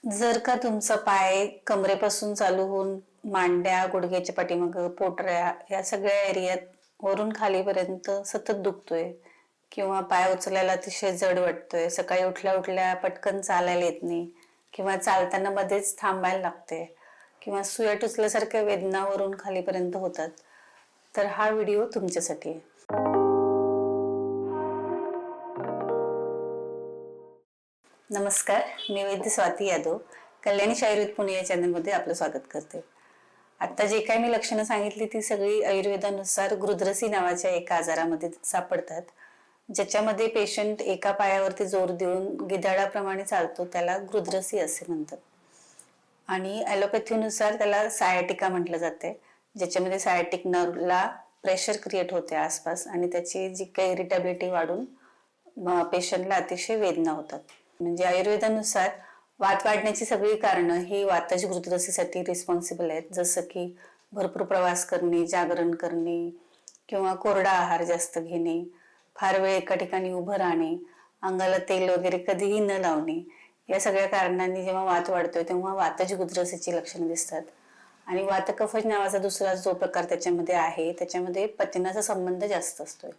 जर का तुमचा पाय कमरेपासून चालू होऊन मांड्या, गुडघ्याच्या पाठीमागं, पोटऱ्या या सगळ्या एरियात वरून खालीपर्यंत सतत दुखतोय किंवा पाय उचलायला अतिशय जड वाटतोय, सकाळी उठल्या उठल्या पटकन चालायला येत नाही किंवा चालताना मध्येच थांबायला लागते किंवा सुया टुचल्यासारख्या वेदना वरून खालीपर्यंत होतात, तर हा व्हिडिओ तुमच्यासाठी आहे. नमस्कार, मी वैद्य स्वाती यादव कल्याणी आयुर्वेद पुणे या चॅनलमध्ये आपलं स्वागत करते. आता जे काही मी लक्षणं सांगितली ती सगळी आयुर्वेदानुसार गृध्रसी नावाच्या एका आजारामध्ये सापडतात, ज्याच्यामध्ये पेशंट एका पायावरती जोर देऊन गिधाडाप्रमाणे चालतो, त्याला गृध्रसी असे म्हणतात. आणि ॲलोपॅथीनुसार त्याला सायाटिका म्हटलं जाते, ज्याच्यामध्ये सायाटिक नर्वला प्रेशर क्रिएट होते आसपास आणि त्याची जी काही इरिटेबिलिटी वाढून पेशंटला अतिशय वेदना होतात. म्हणजे आयुर्वेदानुसार वात वाढण्याची सगळी कारणं ही वाताची गृध्रसीसाठी रिस्पॉन्सिबल आहेत, जसं की भरपूर प्रवास करणे, जागरण करणे किंवा कोरडा आहार जास्त घेणे, फार वेळ एका ठिकाणी उभं राहणे, अंगाला तेल वगैरे कधीही न लावणे, या सगळ्या कारणांनी जेव्हा वात वाढतोय तेव्हा वाताची गृध्रसीची लक्षणं दिसतात. आणि वातकफज नावाचा दुसरा जो प्रकार त्याच्यामध्ये आहे, त्याच्यामध्ये पचनाचा संबंध जास्त असतोय.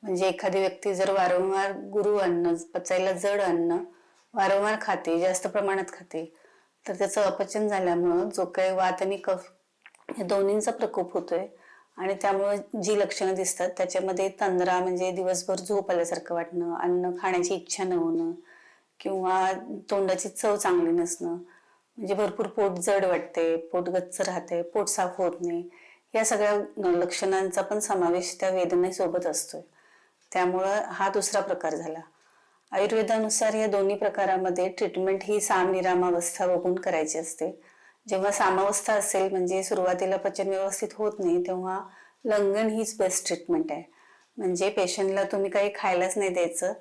म्हणजे एखादी व्यक्ती जर वारंवार गुरू अन्न, पचायला जड अन्न वारंवार खाते, जास्त प्रमाणात खाते, तर त्याचं अपचन झाल्यामुळं जो काही वात आणि कफ या दोन्हींचा प्रकोप होतोय आणि त्यामुळे जी लक्षणं दिसतात त्याच्यामध्ये तंद्रा म्हणजे दिवसभर झोप आल्यासारखं वाटणं, अन्न खाण्याची इच्छा न होणं किंवा तोंडाची चव चांगली नसणं, म्हणजे भरपूर पोट जड वाटते, पोट गच्च राहते, पोट साफ होत नाही, या सगळ्या लक्षणांचा पण समावेश त्या वेदनेसोबत असतोय. त्यामुळं हा दुसरा प्रकार झाला. आयुर्वेदानुसार या दोन्ही प्रकारामध्ये ट्रीटमेंट ही सामनिरामावस्था बघून करायची असते. जेव्हा सामावस्था असेल म्हणजे सुरुवातीला पचन व्यवस्थित होत नाही, तेव्हा लंघन हीच बेस्ट ट्रीटमेंट आहे. म्हणजे पेशंटला तुम्ही काही खायलाच नाही द्यायचं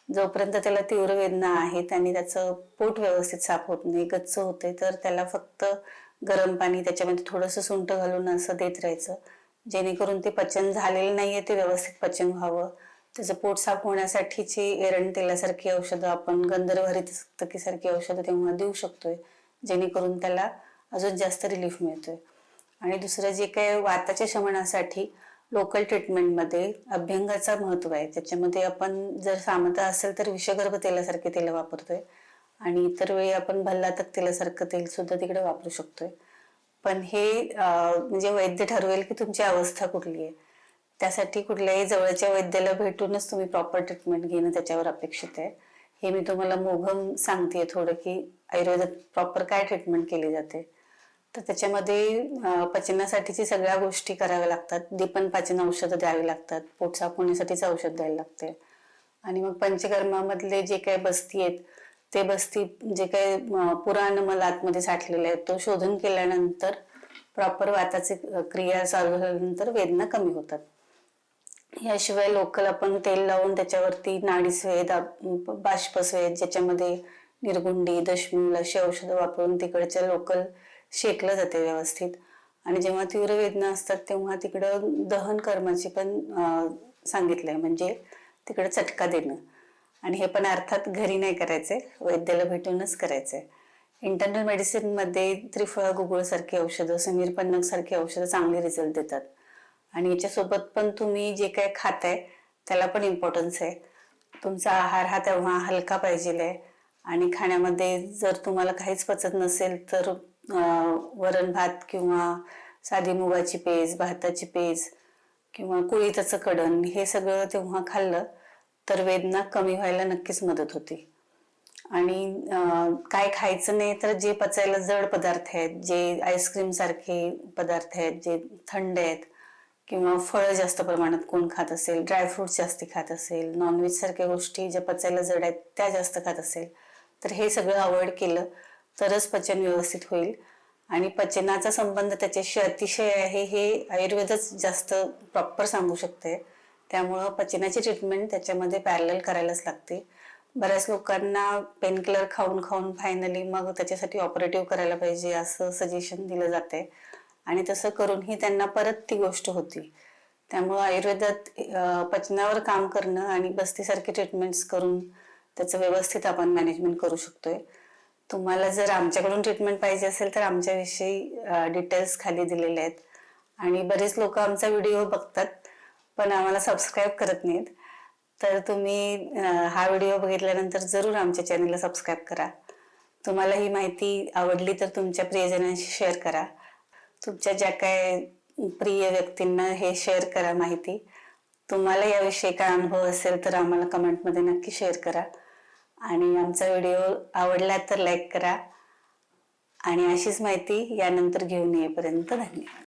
जोपर्यंत त्याला तीव्र वेदना आहेत आणि त्याचं पोट व्यवस्थित साफ होत नाही, गच्च होते, तर त्याला फक्त गरम पाणी त्याच्यामध्ये थोडंसं सुंठ घालून असं देत राहायचं, जेणेकरून ते पचन झालेलं नाहीये ते व्यवस्थित पचन व्हावं. त्याचं पोट साफ होण्यासाठीची एरण तेलासारखी औषधं, आपण गंधर्वहरितकीसारखी औषधं तेव्हा देऊ शकतोय, जेणेकरून त्याला अजून जास्त रिलीफ मिळतोय. आणि दुसरं जे काही वाताच्या शमनासाठी लोकल ट्रीटमेंटमध्ये अभ्यंगाचं महत्व आहे. त्याच्यामध्ये आपण जर सामता असेल तर विषगर्भ तेलासारखे तेल वापरतोय आणि इतर वेळी आपण भल्लातक तेलासारखं तेल सुद्धा तिकडे वापरू शकतोय. पण हे म्हणजे वैद्य ठरवेल की तुमची अवस्था कुठली आहे. त्यासाठी कुठल्याही जवळच्या वैद्याला भेटूनच तुम्ही प्रॉपर ट्रीटमेंट घेणं त्याच्यावर अपेक्षित आहे. हे मी तुम्हाला मोघम सांगतेय थोडं की आयुर्वेदात प्रॉपर काय ट्रीटमेंट केली जाते. तर त्याच्यामध्ये पचनासाठीची सगळ्या गोष्टी कराव्या लागतात. दीपन पाचन औषधं द्यावी लागतात, पोट साफ होण्यासाठीच औषध द्यायला लागते आणि मग पंचकर्मामधले जे काही बस्ती आहेत ते बस्ती जे काही पुराण मल आतमध्ये साठलेले आहेत तो शोधन केल्यानंतर प्रॉपर वाताची क्रिया चालू झाल्यानंतर वेदना कमी होतात. याशिवाय लोकल आपण तेल लावून त्याच्यावरती नाडीस्वेद, बाष्पस्वेद ज्याच्यामध्ये निर्गुंडी, दशमूल अशी औषधं वापरून तिकडच्या लोकल शेकलं जाते व्यवस्थित. आणि जेव्हा तीव्र वेदना असतात तेव्हा तिकडं दहन कर्माची पण सांगितलंय, म्हणजे तिकडे चटका देणं. आणि हे पण अर्थात घरी नाही करायचे, वैद्याला भेटूनच करायचंय. इंटरनल मेडिसिनमध्ये त्रिफळा गुगुळ सारखी औषधं, समीर पन्नग सारखी औषधं चांगले रिझल्ट देतात. आणि याच्यासोबत पण तुम्ही जे काही खाताय त्याला पण इम्पॉर्टन्स आहे. तुमचा आहार हा तेव्हा हलका पाहिजे आणि खाण्यामध्ये जर तुम्हाला काहीच पचत नसेल तर वरण भात किंवा साधी मुगाची पेज, भाताची पेज किंवा कुळीथाचं कडण हे सगळं तेव्हा खाल्लं तर वेदना कमी व्हायला नक्कीच मदत होते. आणि काय खायचं नाही तर जे पचायला जड पदार्थ आहेत, जे आईस्क्रीम सारखे पदार्थ आहेत, जे थंड आहेत किंवा फळं जास्त प्रमाणात कोण खात असेल, ड्रायफ्रुट्स जास्त खात असेल, नॉनव्हेज सारख्या गोष्टी ज्या पचायला जड आहेत त्या जास्त खात असेल, तर हे सगळं अवॉइड केलं तरच पचन व्यवस्थित होईल. आणि पचनाचा संबंध त्याच्याशी अतिशय आहे हे आयुर्वेदच जास्त प्रॉपर सांगू शकते. त्यामुळं पचनाची ट्रीटमेंट त्याच्यामध्ये पॅरलल करायलाच लागते. बऱ्याच लोकांना पेनकिलर खाऊन खाऊन फायनली मग त्याच्यासाठी ऑपरेटिव्ह करायला पाहिजे असं सजेशन दिलं जाते आणि तसं करूनही त्यांना परत ती गोष्ट होती. त्यामुळं आयुर्वेदात पचनावर काम करणं आणि बस्तीसारखी ट्रीटमेंट्स करून त्याचं व्यवस्थित आपण मॅनेजमेंट करू शकतोय. तुम्हाला जर आमच्याकडून ट्रीटमेंट पाहिजे असेल तर आमच्याविषयी डिटेल्स खाली दिलेले आहेत. आणि बरेच लोक आमचा व्हिडिओ बघतात पण आम्हाला सबस्क्राईब करत नाहीत. तर तुम्ही हा व्हिडिओ बघितल्यानंतर जरूर आमच्या चॅनलला सबस्क्राईब करा. तुम्हाला ही माहिती आवडली तर तुमच्या प्रियजनांशी शेअर करा. तुमच्या ज्या काय प्रिय व्यक्तींना हे शेअर करा माहिती. तुम्हाला याविषयी काय अनुभव असेल तर आम्हाला कमेंटमध्ये नक्की शेअर करा. आणि आमचा व्हिडिओ आवडला तर लाईक करा. आणि अशीच माहिती यानंतर घेऊन येईपर्यंत धन्यवाद.